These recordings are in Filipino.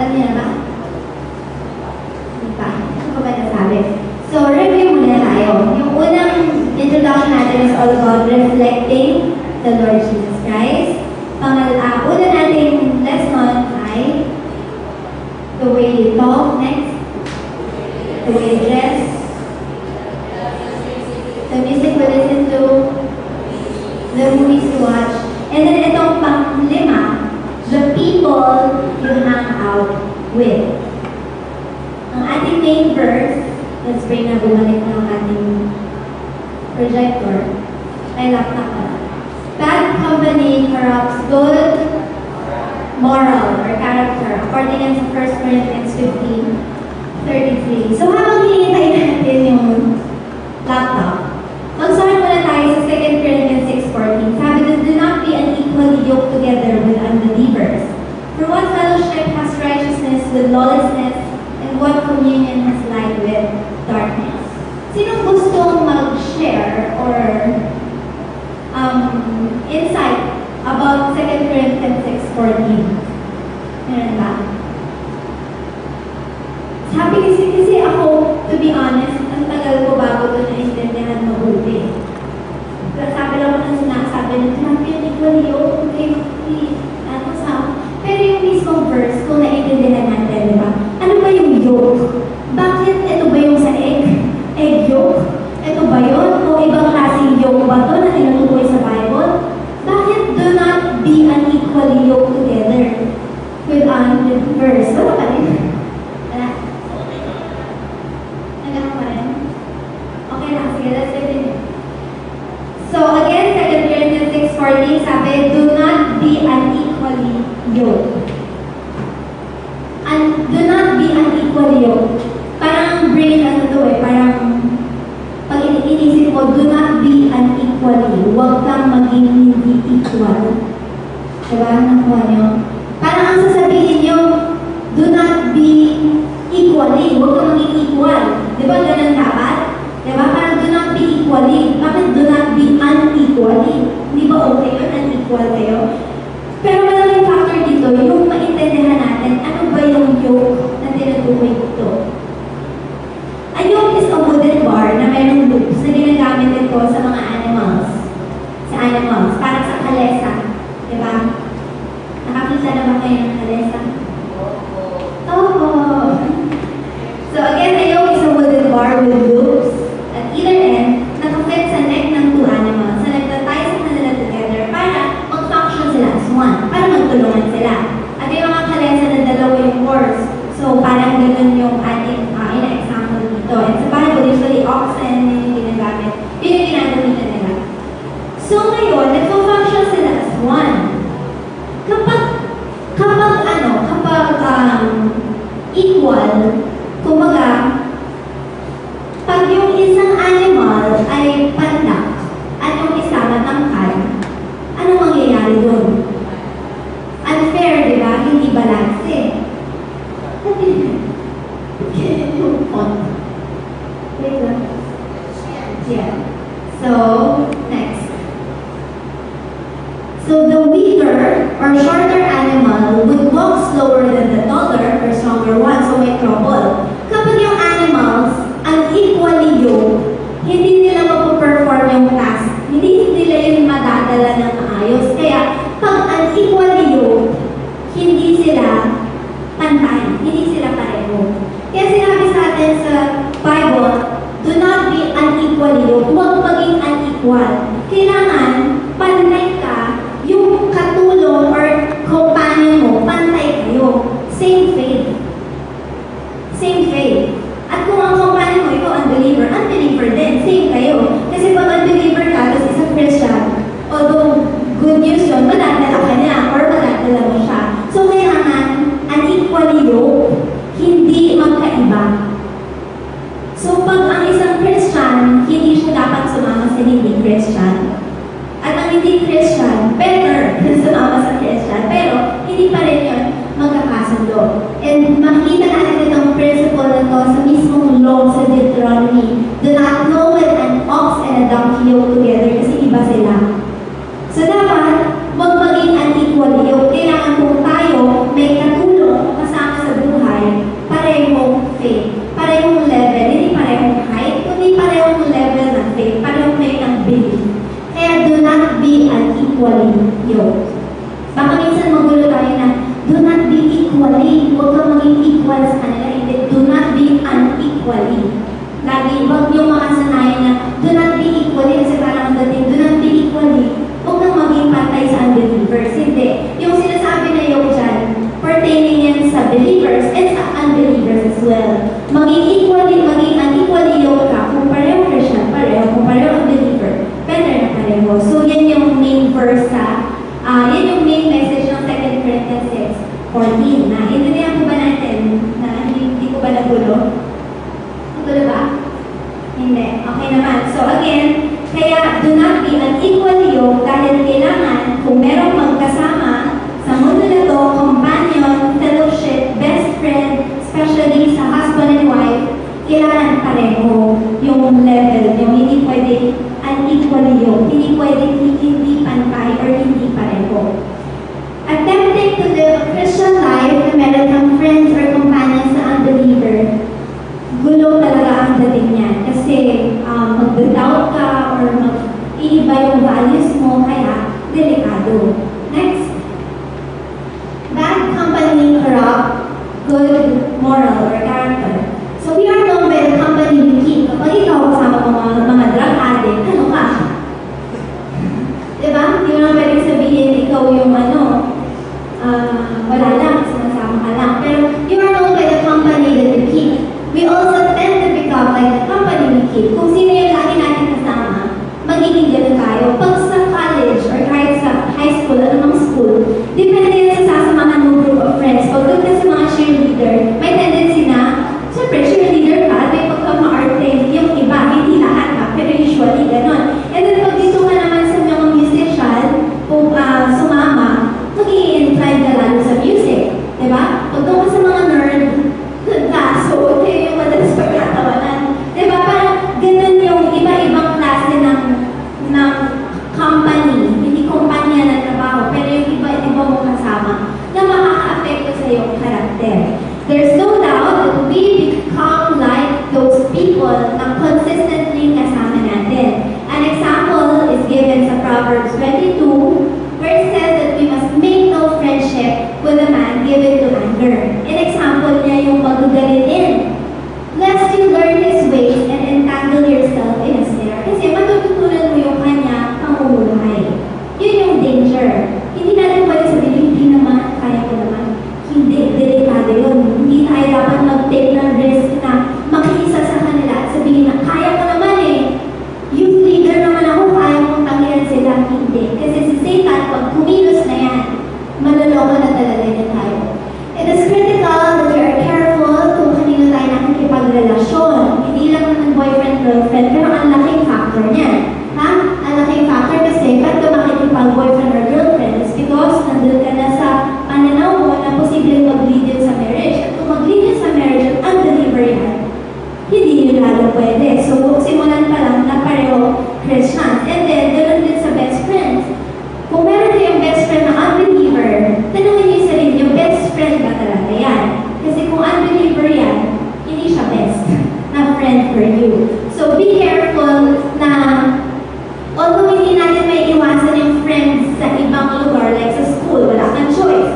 Alam niyo na ba? Hindi pa. Ano ko ba nasabi? So, review muna tayo. Yung unang introduction natin is all about reflecting the Lord Jesus Christ. Una nating lesson ay the way you talk. Next, the way you dress, the music we listen to, the movies you watch, and then itong pang-5, the people you hang out with. Ang ating main verse, let's pray na bumalik ng ating projector, ay laptop na. Bad company corrupts good moral or character, according to 1 Corinthians 15:33. So habang hinihintay natin yung laptop, mag-start muna tayo sa 2 Corinthians 6:14. Sabi na, do not be unequally yoked together with unbelievers. For what fellowship has righteousness with lawlessness, and what communion has light with darkness? Sinong gustong mag-share or insight about 2 Corinthians 6:14? Meron ba? Sabi kasi ako, to be honest, ang tagal ko bago ito na-intindihan mabuti. Sabi lang ko na sinasabi na sinabi yun, equally yun, pero yung mismong verse, kung na-intindihan natin, di ba? Ano ba yung yoke? Bakit ito ba yung sa egg? Egg yolk? Ito ba yun? O ibang klaseng yoke ba ito na tinutukoy sa Bible? Bakit do not be unequally yoked together with verse? Wala pa rin. Wala. Nagano pa rin? Okay na. Sige, let's continue. So again, 2 Corinthians 6:14, sabi, do not be unequally yoked. And do not be unequally yoked. Parang brain ano to parang pag inisip mo, do not be unequally. Huwag kang maging hindi equal. Diba? Nakuha nyo? Parang ang sasabihin nyo, do not be equally. Huwag kang maging equal. Diba ganun dapat? Diba? Parang do not be equally. Bakit do not be unequally? Hindi ba okay yun? Unequal kayo? Pero malaking factor dito, yung maintindihan natin, ano ba yung yoke na tinutukoy dito? A yoke is a wooden bar na mayroong loops na ginagamit ito sa mga animals. Sa animals, parang sa kalesa. Diba? Nakakita na ba kayo ng kalesa? Oo. So again, a yoke is a wooden bar with loops at either end, nakafit sa neck ng two animals na nagtatay sa kanila together para mag-function sila as one, para magtulungan sila. At yung mga kalesa na dalawa yung course. So parang ganun yung ating ina-example dito. And sa Bible, usually oxen yung ginagamit. Yun yung ginagamitan nila. So ngayon, nagpo-function sila as one. Kapag equal, kumbaga, pag yung isang animal ay pandak at yung isa matangkad, anong mangyayari doon? Unfair, di ba? Hindi balanse. Wait lang. Yeah. So, next. So, the weaker or shorter animal would walk slower than the taller or stronger one, so may trouble. Kapag yung animals unequally yoked, hindi nila mapuperform yung task. Hindi nila yun madadala ng maayos. Kaya, pag unequally yoked, hindi sila pantay, hindi sila pareho. Kaya sinabi sa atin sa Bible, do not be unequally yoked. Huwag maging unequal. Kailangan, pantay ka, yung katulong or companion mo, pantay kayo. Same faith. Same faith. At kung ang companion mo, ikaw unbeliever din, same kayo. Kasi pag unbeliever ka, tapos isang Christian, although good news yun, madadala ka niya or madadala mo siya. So kailangan, unequally yoked, hindi magkaiba. So pag ang isang Christian, hindi siya dapat sumama sa hindi Christian. At ang hindi Christian, better na sumama sa Christian, pero hindi pa rin yun magkakasundo. And makita natin itong principle na to sa mismong law sa Deuteronomy. Do not know when an ox and a donkey yoke together kasi iba sila. So dapat, huwag maging unequal yoke. Kailangan kung tayo may katulong kasama sa equally. Lagi, wag yung mga sanayan na do not be equally, kasi parang ang dating, do not be equally, huwag kang maging pantay sa unbelievers. Hindi. Yung sinasabi na yung dyan, pertaining yan sa believers and sa unbelievers as well. Maging equally, maging unequally yoke ka, kung pareho Christian, pareho, kung pareho unbeliever, better na pareho. So yan yung main verse sa, yan yung main message ng 2 Corinthians 6:14 na intindihan ko ba natin na hindi ko ba nagulo? Nagulo ba? Hindi. Okay naman. So again, kaya do not be unequally yoked dahil kailangan kung merong magkasama sa mundo na to, companion, fellowship, best friend, especially sa husband and wife, kailangan pareho yung level, yung hindi pwede unequally yoked, hindi pwede hindi pantay or hindi pareho. Attempting to live a Christian life na meron kang friends or companions na unbeliever, gulo talaga ang dating niyan. Kasi mag-doubt ka or mag-iiba yung values mo, kaya delikado. Next. Bad company corrupt good moral or character. So we are known by the company we keep. Kapag ikaw kasama mga drug addict, ano ka? Diba? Hindi mo lang pwedeng sabihin ikaw yung wala lang, sinasama ka lang. Pero you are known by the company that you keep. We also tend to become like the company we keep. Kung sino yung lagi natin kasama, magiging ganun tayo. Pag sa college or kahit sa high school, anumang school, depende yan sa sasamahan ng group of friends. Pag doon ka sa mga cheerleader, may tendency na, siyempre cheerleader ka, may pagka-maarte, yung iba, hindi lahat ka, pero usually ganun. And then pag dito ka naman sa mga musician, kung sumama, mag-i-incline ka lalo sa music. Diba? Pag doon ka sa mga nerd, so kayo yung madalas pagkatawanan. Diba? Parang ganun yung iba-ibang klase ng company, hindi kumpanya na trabaho, pero yung iba-iba mong kasama na makaka-apekto sa iyong karakter. There's no doubt that we become like those people na consistently kasama natin. An example is given sa Proverbs 22, where it says that we must make no friendship with a man given to anger. An example niya yung magugalitin. Lest you learn his ways and entangle yourself in a snare. Kasi matututunan mo yung kanya pamumuhay. Yun yung danger. Hindi natin pwede sabihin, hindi naman, kaya ko naman. Hindi, delikado yun. Hindi tayo dapat mag-take ng risk na makiisa sa kanila at sabihin na, kaya ko naman eh. Youth leader naman ako, kaya kong tangiran sila. Hindi. Kasi si Satan, pag kumilos na yan, manloloko na talaga niya tayo. It is critical that we are careful kung kanino tayo nakikipagrelasyon. Hindi lang naman boyfriend-girlfriend, pero ang laking factor niyan. Ha? Ang laking factor kasi, ba't ka makikipag-boyfriend or girlfriend? It's because nandun ka na sa pananaw mo na posibleng mag-lead yun sa marriage. At kung mag-lead yun sa marriage at unbeliever yan, hindi yun lalo pwede. So, simulan pa lang na pareho Christians. And then, ganoon din sa best friends. Kung meron kayong best friend na unbeliever, tanungin niyo sa rin, yung best friend ba talaga yan? Kasi kung unbeliever yan, hindi siya best na friend for you. So, be careful na although hindi natin may iwasan yung friends sa ibang lugar, like sa school, wala kang choice.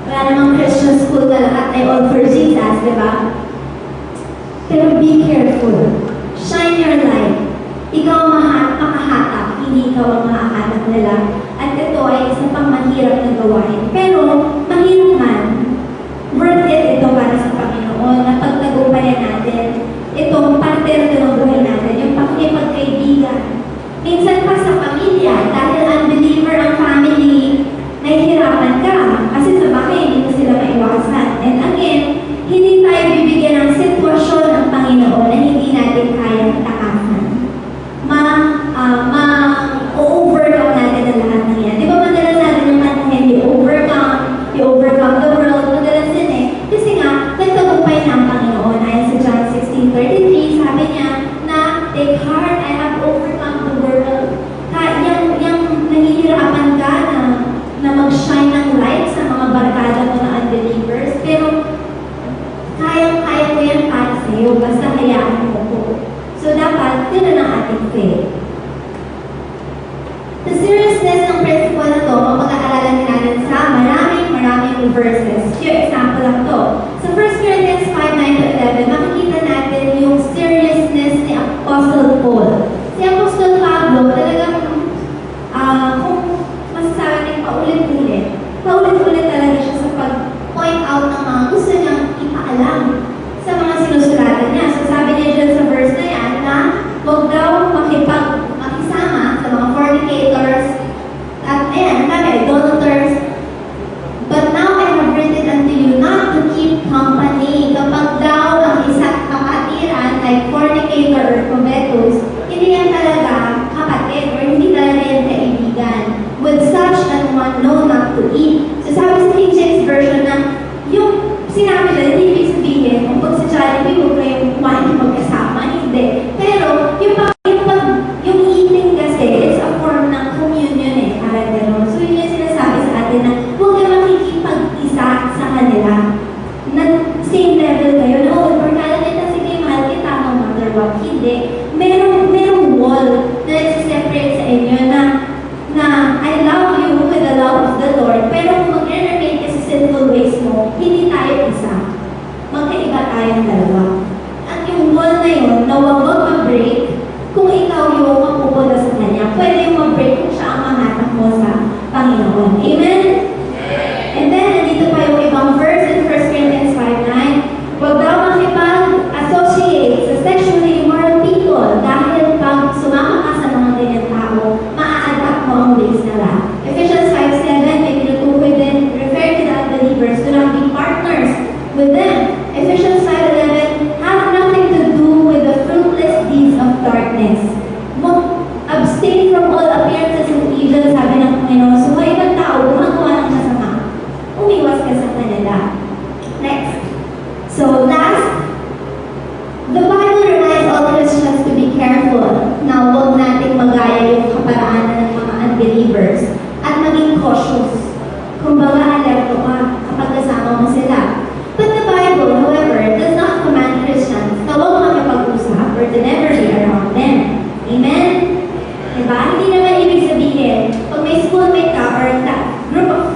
Wala namang Christian school na lahat ay all for Jesus, di ba? Pero be careful. Shine your light. Ikaw ang makahatak, hindi ikaw ang makahatak nila. At ito ay isa pang mahirap na gawain. Pero, mahirap man, worth it ito para sa Panginoon na pagtagumpayan natin. Itong parte ito ng buhay natin, yung pakikipagkaibigan. Minsan pa sa pamilya, dahil unbeliever ang family, nahihirapan ka. Kasi sa bahay, hindi mo sila maiwasan. And again, hindi tayo bibigyan ng sitwasyon ng Panginoon na hindi natin kayang takasan. Ma-overcome natin ang lahat ng yan. Di ba madalas natin yung kantahin, you overcome the world, madalas din eh. Kasi nga, nagtagumpay na ang Panginoon. Ayon sa John 16:33, sabi niya na, take heart, I have overcome the world. Yung nahihirapan ka na mag-shine ng light sa mga barkada mo na unbelievers, pero kaya ko yan para sa'yo, basta hayaan mo ko. So dapat, yun ang ating faith. The seriousness ng principle na to, mapag-aaralan natin sa maraming verses. Yung example lang to. Sa 1 Corinthians 5:9-11, makikita natin yung Sinabi na, hindi ibig sabihin, kung pag sa Jollibee, huwag kayong kumain magkasama, hindi. Pero, yung eating kasi, it's a form ng communion eh, parang gano'n. So, yun yung sinasabi sa atin na huwag ka makikipag-isa sa kanila. Na same level kayo, na, oh, importante kita, sige, mahal kita, no matter what. Hindi. Merong wall na nagsiseparate sa inyo na I love you with the love of the Lord, pero kung mag-remain ka sa sinful ways mo, hindi tayo isa. Magkaiba tayong dalawa. At yung wall na yun, na huwag mag-break, kung ikaw yung mapupunta sa Kanya, pwede yung mag-break kung siya ang mangatak mo sa Panginoon. Amen? And then, nandito pa yung ibang verse in 1 Corinthians 5:9. Huwag daw makipag-associate sa sexually immoral people dahil pag sumama ka sa mga ganyan tao, maa-adapt mo ang ways nila. Ephesians 5:7, may tinutukoy din, refer to the unbelievers, do not be partners with them. Ephesians 5:11, have nothing to do with the fruitless deeds of darkness. Abstain from all appearances of evil, sabi ng Panginoon. So, kung ibang tao, gumagawa ng masama, umiwas ka sa kanila. Next. So, last, the Bible reminds all Christians to be careful na huwag nating magaya yung kaparaanan ng mga unbelievers at maging cautious. Kumbaga, alerto ka kapag kasama mo sila. But the Bible, however, does not command Christians na huwag makipag-usap or to never be around them. Amen? Diba? Hindi naman ibig sabihin, pag may schoolmate ka or group of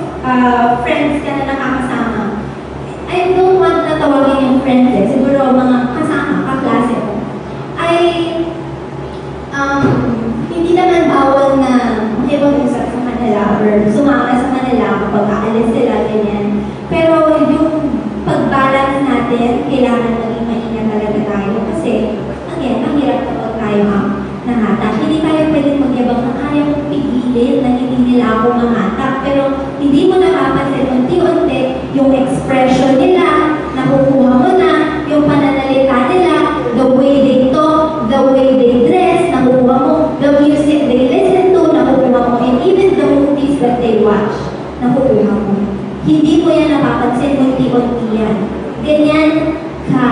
friends ka na nakakasama, I don't want na tawagin yung friends eh, siguro mga kasama, kaklase mo, ay hindi naman bawal na makipag-usap sa kanila or sumama sa kanila kapag aalis sila, ganyan. Pero yung pag-balance natin, kailangan maging maingat talaga tayo kasi, again, ang hirap kapag tayo nangatap. Hindi tayo pwedeng magyabang na kaya mong pigilin na hindi nila ako mangatap. Pero hindi mo napapansin unti-unti yung expression nila, nakukuha mo na, yung pananalita nila, the way they talk, the way they dress, nakukuha mo, the music they listen to, nakukuha mo, and even the movies that they watch, nakukuha mo. Hindi mo yan napapansin, unti-unti yan. Ganyan ka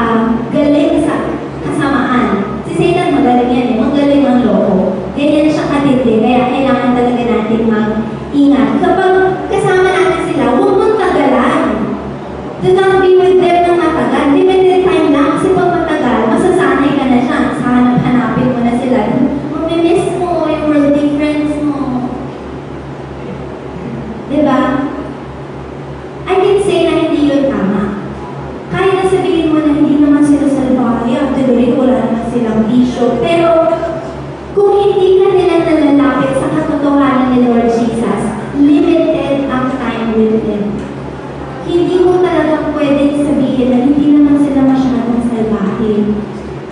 galing sa kasamaan. Si Satan magaling yan eh, magaling ang loko. Ganyan siya katindi, kaya kailangan talaga natin mag-ingat. Kapag kasama natin sila, huwag mong tagalan. Do not be with them ng matagal. Limited time lang, kasi pag matagal, masasanay ka na siya. Sa hanapin mo na sila. Mamimiss mo yung worldly friends mo. Diba? I can say na hindi yun tama. Kahit na sabihin mo na hindi naman sila salbahe, actually wala naman silang bisyo. Pero kung hindi ka nila nalalapit sa katotohanan ni Lord Jesus, limited ang time with them. Hindi mo talagang pwedeng sabihin na hindi naman sila masyadong salbahe.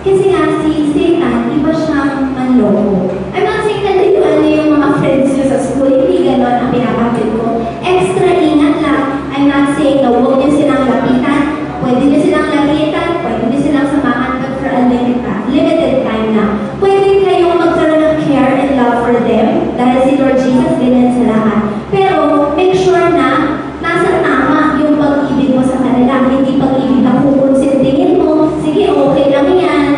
Kasi nga si Satan, iba siyang manloko. I'm not saying na dito ano yung mga friends nyo sa school, hindi ganon ang pinapapit ko. Extra ingat lang. I'm not saying na huwag nyo silang lapitan. Pwede nyo silang lapitan, pwede nyo silang samahan but for a limited time na. Pwede kayong magkaroon ng care and love for them dahil si Lord Jesus ganyan sa lahat. Pero make sure na nasa tama yung pag-ibig mo sa kanila. Hindi pag-ibig na kukonsintihin mo, sige okay lang yan.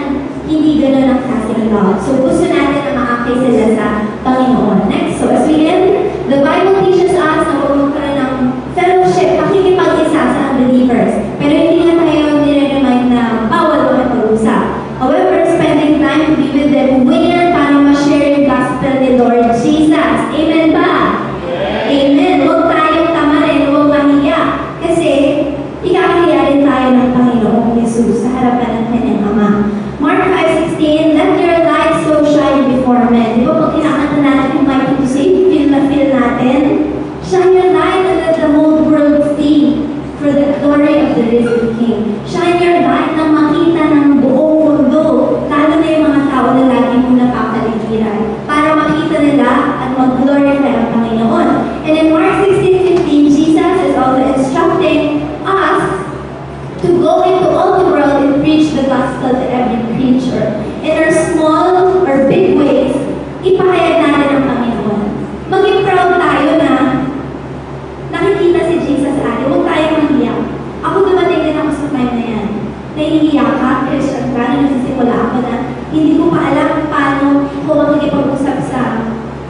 Hindi ganun ang klaseng love. So gusto natin na maakay sila sa Panginoon. Next, so as we end, the Bible teaches us na huwag magkaroon ng fellowship, pakikipag-isa sa unbelievers. Pero hindi nga tayo nire-remind na bawal makipag-usap. However, spending time to be with them where para ma-share yung gospel ni Lord Jesus. Amen ba? Amen. Huwag tayong tamarin, huwag mahiya. Kasi, ikakahiya rin tayo ng Panginoong Jesus sa harapan ng kanyang Ama. Mark 5:16, let your light so shine before men. Di ba pag kinakanta natin yung mighty to save, feel na feel natin? Shine your light and let the whole world see for the glory of the risen King. Shine your light na makita ng buong mundo, lalo na yung mga tao na lagi mo napapaligiran, para makita nila at mag-glorify ang Panginoon. And in Mark 16:15, Jesus is also instructing us to go into all the world and preach the gospel to every creature. In our small or big ways, ipahayag natin ang Panginoon. Maging proud tayo na nakikita si Jesus sa atin. Huwag tayong mahiya. Ako dumating din time na yan. Nahihiya ka, Christian ka, na nagsisimula ako na hindi ko pa alam kung paano ko makikipag-usap sa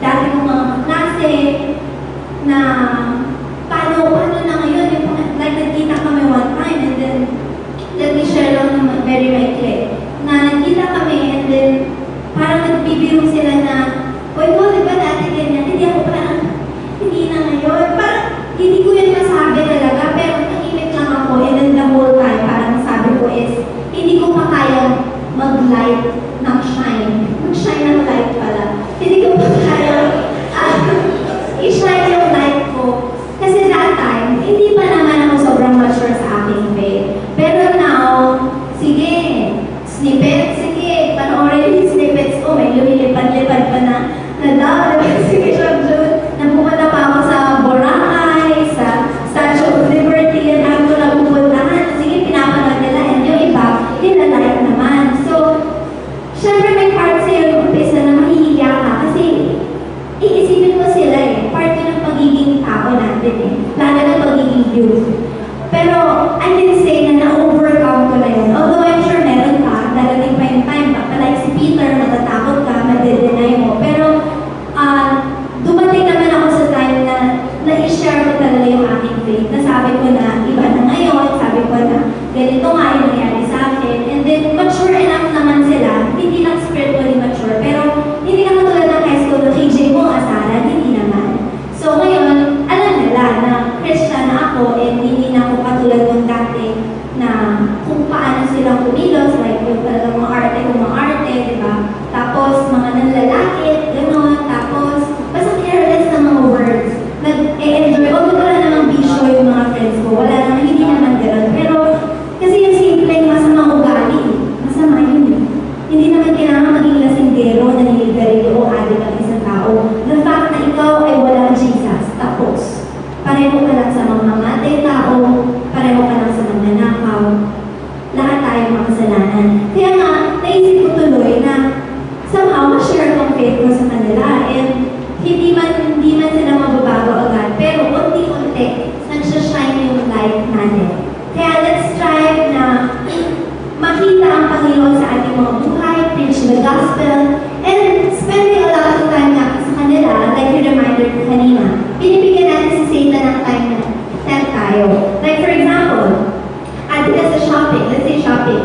dati kong mga klase, na paano na ngayon, yung like nagkita kami one time, and then let me share lang naman very maikli, na nagkita kami, and then parang nagbibiro sila na, "Uy, mo, di ba dati ganyan?" Hindi ako parang, hindi na ngayon. Parang, hindi ko yun masabi talaga, pero tahimik lang ako, and then the whole time, parang sabi ko is, hindi ko pa kayang mag-light ng shine. Mag-shine ng light pala. Hindi ko pa kayang i-shine yung light ko. Kasi that time, hindi pa naman ako sobrang mature sa aking faith. Pero now, sige, snippet, sige, panoorin yung snippets ko, may lumilipad-lipad pa na daw, sige siya dun, napupunta pa ako sa Boracay, sa Statue of Liberty, yan ang ko napupuntahan. Sige, pinapanood nila, and yung iba, nilalike naman. So, syempre may part sa'yo yung umpisa na mahihiya ka kasi iisipin mo sila eh, part yun ng pagiging tao natin eh, lalo na pagiging youth. Pero, I can say na na-overcome ko na yun. Although I'm sure meron ka, darating pa yung time, like si Peter, matatakot ka, mag-deny mo. Pero, dumating naman ako sa time na na-share ko talaga yung aking faith. Nasabi ko na iba na ngayon, sabi ko na ganito nga yung nangyari sa akin. And then, mature enough naman sila, hindi lang spiritually mature, pero hindi naman tulad ng high school na KJ mo, asaran, hindi naman. So ngayon, alam nila na Christian na ako, and hindi na ako katulad ng dati na kung paano silang kumilos, like yung talagang mga arte kung mga arte, di ba? Tapos mga nanlalakit, gano'n, tapos basta careless na mga words. Nag-e-enjoy, although wala namang bisyo yung mga friends ko, wala namang, hindi naman gano'n. Pero kasi yung simpleng masamang ugali, masama yun eh. Hindi naman kailangan maging lasinggero, naniligarilyo o adik ang isang tao. The fact na ikaw ay walang Jesus, tapos pareho ka lang sa mamamatay tao, pareho ka lang sa magnanakaw, lahat tayo makasalanan. Kaya nga, naisip ko tuloy na somehow ma-share kong faith ko sa kanila, and hindi man sila mababago agad, pero unti-unti, nagsashine yung light natin. Kaya let's strive na makita ang Panginoon sa ating mga buhay, preach the gospel, and spending a lot of time na sa kanila, like yung reminder ko kanina, binibigyan natin si Satan ng time na tempt tayo. Like for example, atin ka sa shopping, let's say shopping,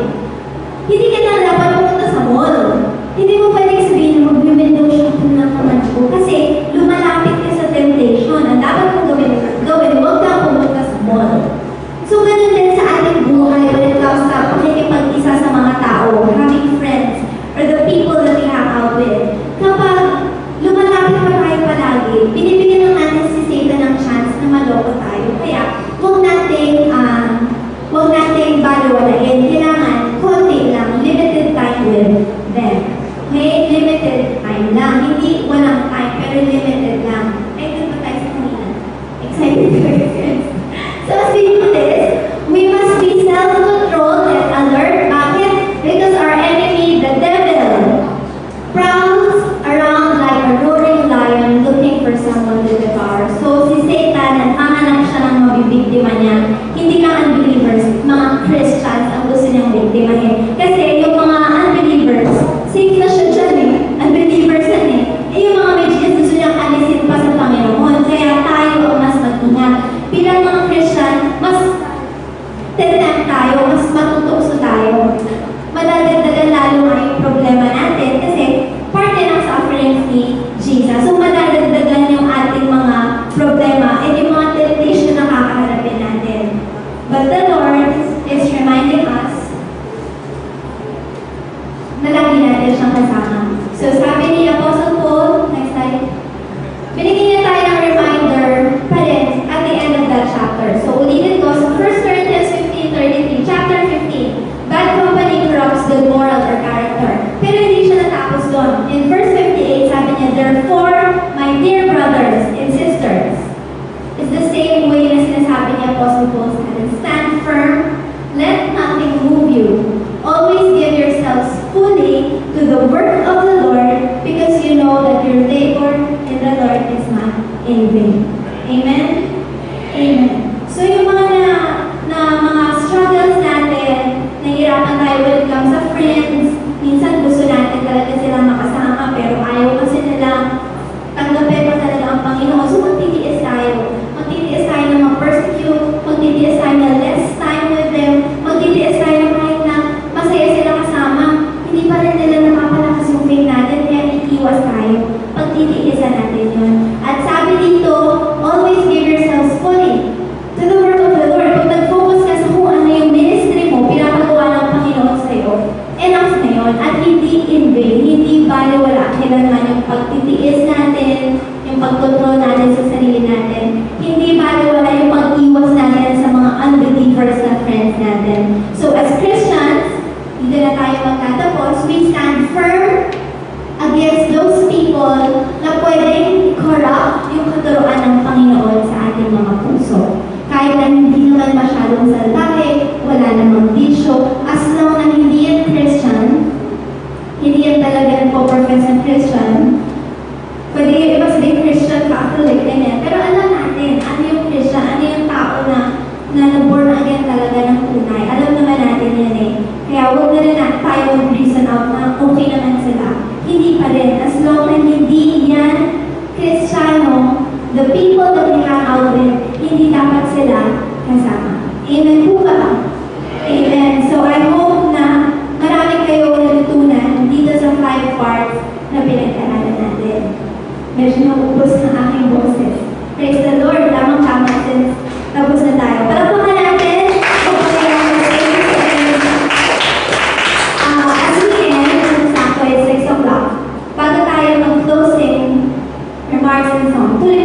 hindi ka na dapat pumunta sa mall. Hindi mo pwedeng sabihin na mag-window shopping lang naman ko kasi lumalapit ka sa temptation. Ang dapat mong gawin, huwag kang pumunta sa mall. So, ganun din sa ating buhay when it comes to pakikipag-isa sa mga tao, having friends, or the people that we hang out with. Kapag lumalapit pa tayo palagi, binibigyan lang natin si Satan ng chance na maloko tayo. Kaya, huwag nating baliwalain. Kailangan, konti lang, limited time with them. Okay? Limited time lang. Hindi walang time, pero limited lang. Ay, doon pa tayo sa kanina. Excited to experience. So as we do this, we must be self-controlled and alert. Bakit? Because our enemy, the devil, prowls around like a roaring lion looking for someone to devour. So si Satan, naghahanap siya ng mabibiktima niya. Hindi lang unbelievers, mga Christians ang gusto niyang biktimahin. Kasi yung mga unbelievers, safe na siya dyan eh. Unbelievers yan eh. Yung mga may Jesus gusto niyang alisin pa sa Panginoon. Kaya tayo ang mas mag-ingat. Bilang mga Christian, mas tetempt tayo, mas matutukso tayo. Madadagdagan lalo nga yung problema natin kasi parte ng sufferings ni Jesus. So madadagdagan yung ating mga problema at yung mga temptation na kakaharapin natin. But the Lord is reminding us na lagi natin siyang kasama. So sabi ni Apostle Paul, next slide, binigyan niya tayo ng reminder pa rin at the end of that chapter. So ulitin ko sa 1 Corinthians 15:33, chapter 15, bad company corrupts good moral or character. Pero hindi siya natapos doon. In verse 58, sabi niya, therefore, my dear brothers and sisters, it's the same way na sinasabi ni Apostle Paul sa atin, stand firm, let nothing move you. Always give yourselves fully to the work of the Lord because you know that your labor in the Lord is not in vain. Amen? Amen. So yung mga struggles natin, hindi yan Kristiyano, the people that we hang out with, hindi dapat sila kasama. Amen po ba? Amen. So I hope na marami kayo natutunan dito sa 5 parts na pinag-aralan natin. Medyo naubos ng aking boses. Praise the Lord. Tamang-tama since tapos na tayo. Palakpakan natin. As we end, sakto ay 6 o'clock. Bago tayo mag-closing remarks and song, tuloy